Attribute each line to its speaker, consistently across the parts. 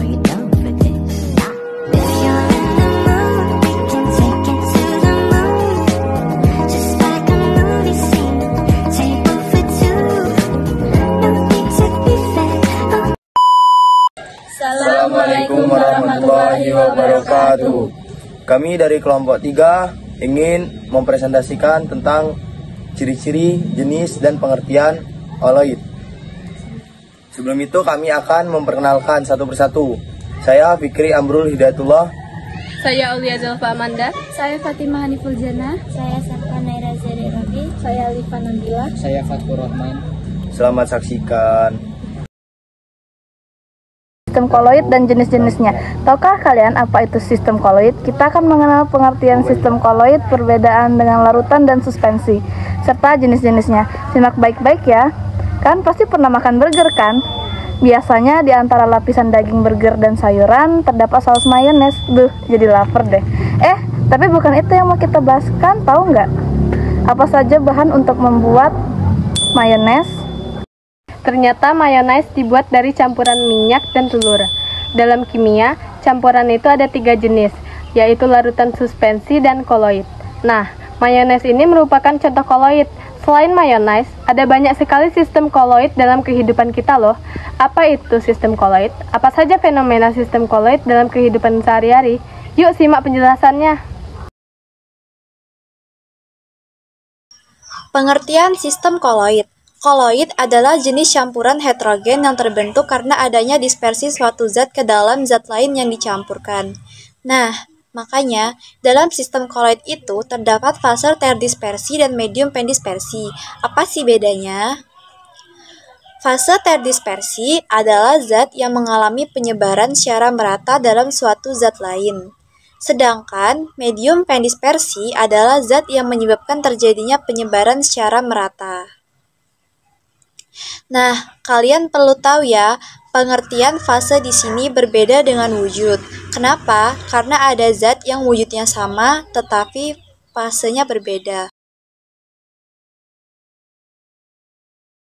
Speaker 1: are you down for this? If you're in the mood, we can take it to the moon. Just like a movie scene, table for two. No need to be fair.
Speaker 2: Assalamualaikum warahmatullahi wabarakatuh. Kami dari kelompok 3 ingin mempresentasikan tentang ciri-ciri, jenis, dan pengertian holoid. Sebelum itu kami akan memperkenalkan satu persatu. Saya Fikri Amrul Hidayatullah.
Speaker 3: Saya Aulia Zalfa Amanda.
Speaker 4: Saya Fatimah Haniful Jannah.
Speaker 5: Saya Sarfa Naira Zari Rabi.
Speaker 4: Saya Alifa Nabila.
Speaker 6: Saya Fatkur Rahman.
Speaker 2: Selamat saksikan.
Speaker 7: Sistem koloid dan jenis-jenisnya. Tahukah kalian apa itu sistem koloid? Kita akan mengenal pengertian sistem koloid, perbedaan dengan larutan dan suspensi, serta jenis-jenisnya. Simak baik-baik ya. Kan pasti pernah makan burger kan? Biasanya di antara lapisan daging burger dan sayuran terdapat saus mayones. Jadi lapar deh. Tapi bukan itu yang mau kita bahas kan? Tahu nggak? Apa saja bahan untuk membuat mayones?
Speaker 3: Ternyata mayones dibuat dari campuran minyak dan telur. Dalam kimia, campuran itu ada 3 jenis, yaitu larutan, suspensi, dan koloid. Nah, mayones ini merupakan contoh koloid. Selain mayones, ada banyak sekali sistem koloid dalam kehidupan kita loh. Apa itu sistem koloid? Apa saja fenomena sistem koloid dalam kehidupan sehari-hari? Yuk simak penjelasannya.
Speaker 5: Pengertian sistem koloid. Koloid adalah jenis campuran heterogen yang terbentuk karena adanya dispersi suatu zat ke dalam zat lain yang dicampurkan. Nah, makanya dalam sistem koloid itu terdapat fase terdispersi dan medium pendispersi. Apa sih bedanya? Fase terdispersi adalah zat yang mengalami penyebaran secara merata dalam suatu zat lain. Sedangkan medium pendispersi adalah zat yang menyebabkan terjadinya penyebaran secara merata. Nah, kalian perlu tahu ya, pengertian fase di sini berbeda dengan wujud. Kenapa? Karena ada zat yang wujudnya sama, tetapi fasenya berbeda.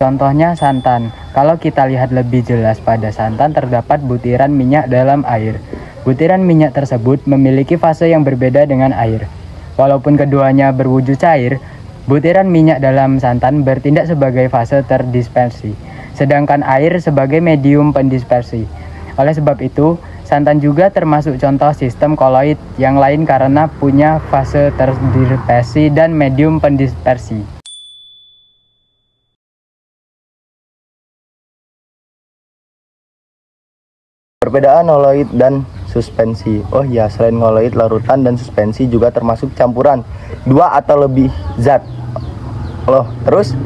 Speaker 6: Contohnya santan. Kalau kita lihat lebih jelas pada santan terdapat butiran minyak dalam air. Butiran minyak tersebut memiliki fase yang berbeda dengan air. Walaupun keduanya berwujud cair, butiran minyak dalam santan bertindak sebagai fase terdispersi, sedangkan air sebagai medium pendispersi. Oleh sebab itu, santan juga termasuk contoh sistem koloid yang lain karena punya fase terdispersi dan medium pendispersi.
Speaker 2: Perbedaan holoid dan suspensi. Oh ya, selain holoid, larutan dan suspensi juga termasuk campuran 2 atau lebih zat. Loh, terus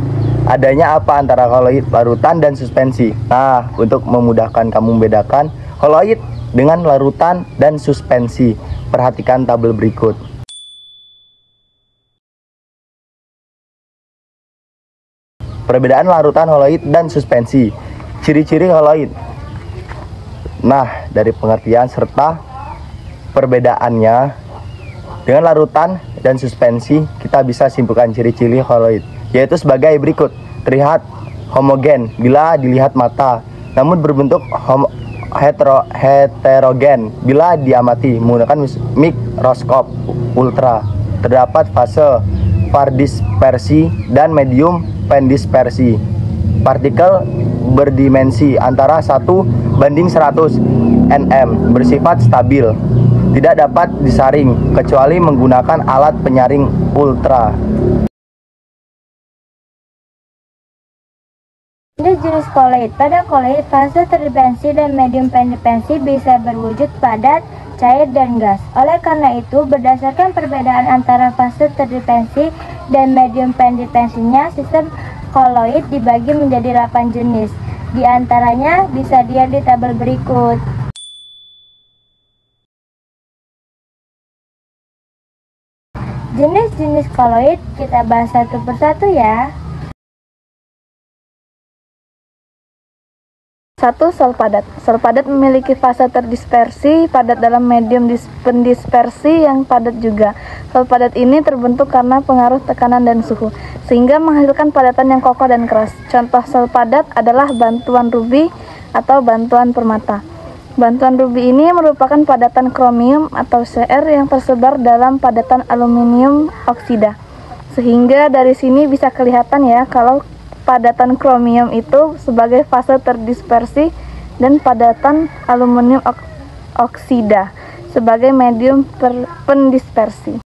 Speaker 2: adanya apa antara holoid, larutan, dan suspensi? Nah, untuk memudahkan kamu membedakan holoid dengan larutan dan suspensi, perhatikan tabel berikut. Perbedaan larutan, holoid, dan suspensi. Ciri-ciri holoid. Nah, dari pengertian serta perbedaannya dengan larutan dan suspensi, kita bisa simpulkan ciri-ciri holoid, yaitu sebagai berikut. Terlihat homogen bila dilihat mata, namun berbentuk heterogen bila diamati menggunakan mikroskop ultra. Terdapat fase pardispersi dan medium pendispersi. Partikel berdimensi antara 1:100 nm, bersifat stabil, tidak dapat disaring kecuali menggunakan alat penyaring ultra.
Speaker 4: Jenis koloid. Pada koloid, fase terdispersi dan medium pendispersi bisa berwujud padat, cair, dan gas. Oleh karena itu, berdasarkan perbedaan antara fase terdispersi dan medium pendispersinya, sistem koloid dibagi menjadi 8 jenis. Di antaranya bisa dilihat di tabel berikut. Jenis-jenis koloid kita bahas satu persatu ya.
Speaker 7: 1. Sel padat. Sel padat memiliki fase terdispersi, padat dalam medium pendispersi yang padat juga. Sel padat ini terbentuk karena pengaruh tekanan dan suhu, sehingga menghasilkan padatan yang kokoh dan keras. Contoh sel padat adalah bantuan rubi atau bantuan permata. Bantuan ruby ini merupakan padatan kromium atau Cr yang tersebar dalam padatan aluminium oksida. Sehingga dari sini bisa kelihatan ya kalau padatan kromium itu sebagai fase terdispersi dan padatan aluminium oksida sebagai medium pendispersi.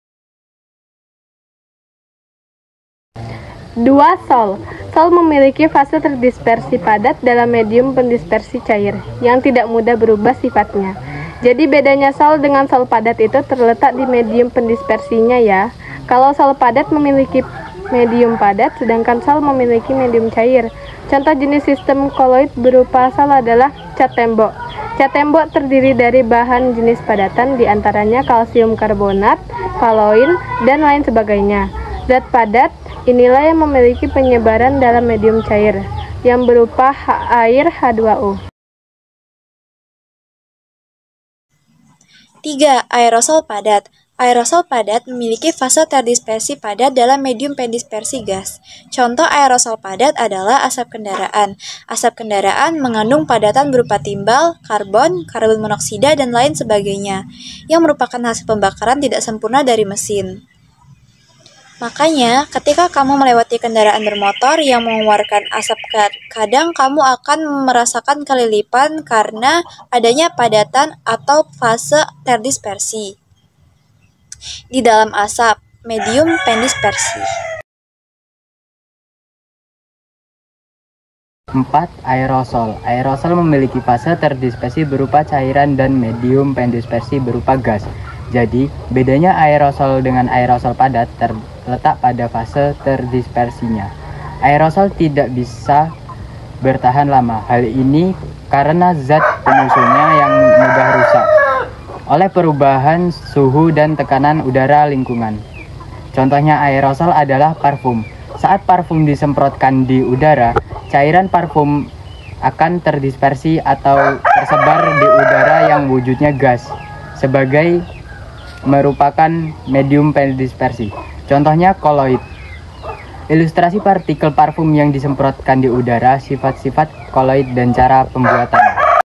Speaker 3: 2. Sol. Sol memiliki fase terdispersi padat dalam medium pendispersi cair yang tidak mudah berubah sifatnya. Jadi bedanya sol dengan sol padat itu terletak di medium pendispersinya ya. Kalau sol padat memiliki medium padat, sedangkan sol memiliki medium cair. Contoh jenis sistem koloid berupa sol adalah cat tembok. Cat tembok terdiri dari bahan jenis padatan, diantaranya kalsium karbonat, kaloin, dan lain sebagainya. Zat padat inilah yang memiliki penyebaran dalam medium cair, yang berupa air H2O.
Speaker 5: 3. Aerosol padat. Aerosol padat memiliki fase terdispersi padat dalam medium pendispersi gas. Contoh aerosol padat adalah asap kendaraan. Asap kendaraan mengandung padatan berupa timbal, karbon, karbon monoksida, dan lain sebagainya, yang merupakan hasil pembakaran tidak sempurna dari mesin. Makanya, ketika kamu melewati kendaraan bermotor yang mengeluarkan asap, kadang kamu akan merasakan kelilipan karena adanya padatan atau fase terdispersi di dalam asap, medium pendispersi.
Speaker 6: 4. Aerosol. Aerosol memiliki fase terdispersi berupa cairan dan medium pendispersi berupa gas. Jadi, bedanya aerosol dengan aerosol padat terletak pada fase terdispersinya. Aerosol tidak bisa bertahan lama. Hal ini karena zat penyusunnya yang mudah rusak oleh perubahan suhu dan tekanan udara lingkungan. Contohnya aerosol adalah parfum. Saat parfum disemprotkan di udara, cairan parfum akan terdispersi atau tersebar di udara yang wujudnya gas sebagai merupakan medium pendispersi. Contohnya koloid. Ilustrasi partikel parfum yang disemprotkan di udara, sifat-sifat koloid dan cara pembuatannya.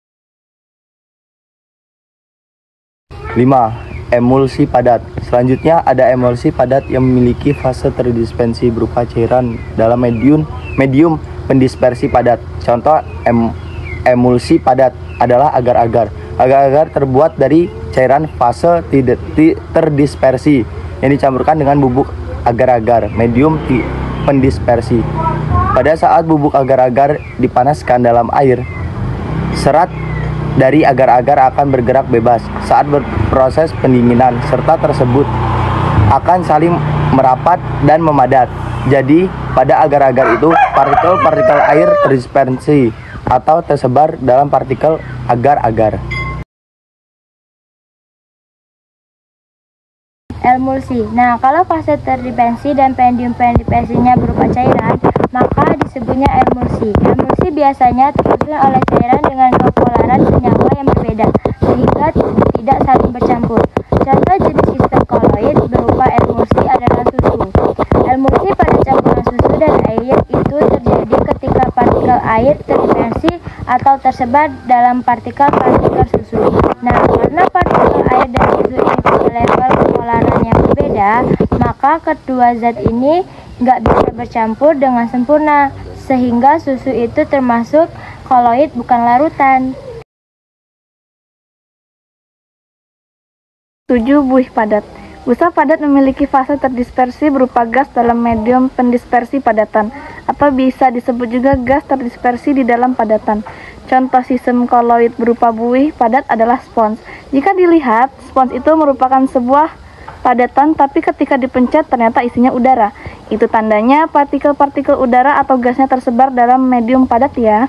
Speaker 2: 5. Emulsi padat. Selanjutnya ada emulsi padat yang memiliki fase terdispersi berupa cairan dalam medium pendispersi padat. Contoh emulsi padat adalah agar-agar. Agar-agar terbuat dari cairan fase terdispersi yang dicampurkan dengan bubuk agar-agar medium pendispersi. Pada saat bubuk agar-agar dipanaskan dalam air, serat dari agar-agar akan bergerak bebas saat berproses pendinginan. Serta tersebut akan saling merapat dan memadat. Jadi pada agar-agar itu partikel-partikel air terdispersi atau tersebar dalam partikel agar-agar.
Speaker 4: Emulsi. Nah, kalau fase terdispersi dan medium pendispersinya berupa cairan, maka disebutnya emulsi. Emulsi biasanya tersusun oleh cairan dengan kepolaran senyawa yang berbeda, sehingga tidak saling bercampur. Contoh jenis sistem koloid berupa emulsi adalah susu. Emulsi pada campuran susu dan air itu terjadi ketika partikel air terdispersi atau tersebar dalam partikel-partikel susu. Nah, karena partikel air dan susu ini punya level kepolaran yang berbeda, maka kedua zat ini nggak bisa bercampur dengan sempurna, sehingga susu itu termasuk koloid bukan larutan.
Speaker 7: 7. Buih padat. Busa padat memiliki fase terdispersi berupa gas dalam medium pendispersi padatan, atau bisa disebut juga gas terdispersi di dalam padatan. Contoh sistem koloid berupa buih padat adalah spons. Jika dilihat, spons itu merupakan sebuah padatan, tapi ketika dipencet ternyata isinya udara. Itu tandanya partikel-partikel udara atau gasnya tersebar dalam medium padat ya.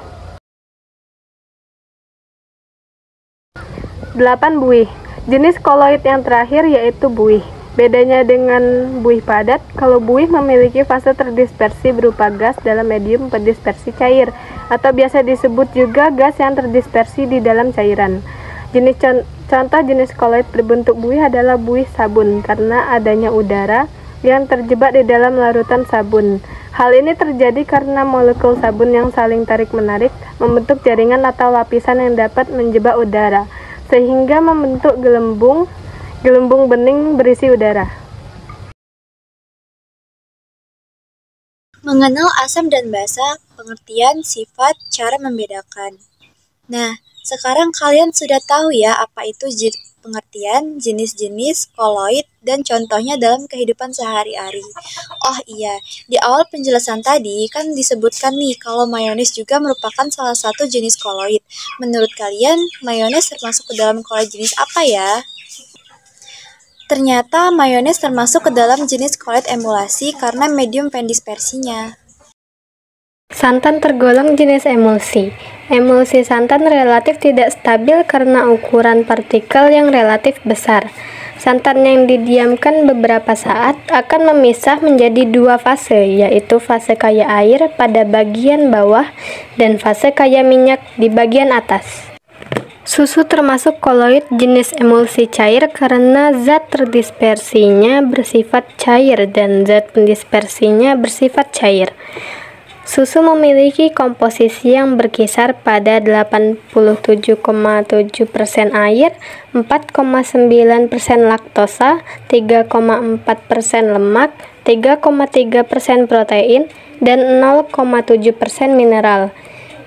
Speaker 3: 8. Buih. Jenis koloid yang terakhir yaitu buih. Bedanya dengan buih padat, kalau buih memiliki fase terdispersi berupa gas dalam medium pendispersi cair, atau biasa disebut juga gas yang terdispersi di dalam cairan. Contoh jenis koloid berbentuk buih adalah buih sabun, karena adanya udara yang terjebak di dalam larutan sabun. Hal ini terjadi karena molekul sabun yang saling tarik-menarik membentuk jaringan atau lapisan yang dapat menjebak udara, sehingga membentuk gelembung bening berisi udara.
Speaker 5: Mengenal asam dan basa, pengertian, sifat, cara membedakan. Nah, sekarang kalian sudah tahu ya apa itu pengertian, jenis-jenis, koloid, dan contohnya dalam kehidupan sehari-hari. Oh iya, di awal penjelasan tadi kan disebutkan nih kalau mayones juga merupakan salah satu jenis koloid. Menurut kalian, mayones termasuk ke dalam koloid jenis apa ya? Ternyata mayones termasuk ke dalam jenis koloid emulsi karena medium pendispersinya.
Speaker 3: Santan tergolong jenis emulsi. Emulsi santan relatif tidak stabil karena ukuran partikel yang relatif besar. Santan yang didiamkan beberapa saat akan memisah menjadi dua fase, yaitu fase kaya air pada bagian bawah dan fase kaya minyak di bagian atas. Susu termasuk koloid jenis emulsi cair karena zat terdispersinya bersifat cair dan zat pendispersinya bersifat cair. Susu memiliki komposisi yang berkisar pada 87,7% air, 4,9% laktosa, 3,4% lemak, 3,3% protein, dan 0,7% mineral.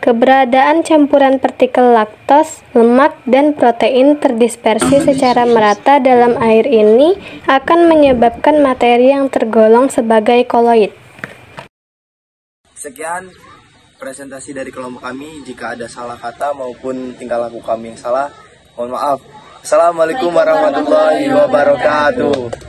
Speaker 3: Keberadaan campuran partikel laktos, lemak, dan protein terdispersi secara merata dalam air ini akan menyebabkan materi yang tergolong sebagai koloid.
Speaker 2: Sekian presentasi dari kelompok kami. Jika ada salah kata maupun tingkah laku kami yang salah, mohon maaf. Assalamualaikum warahmatullahi wabarakatuh.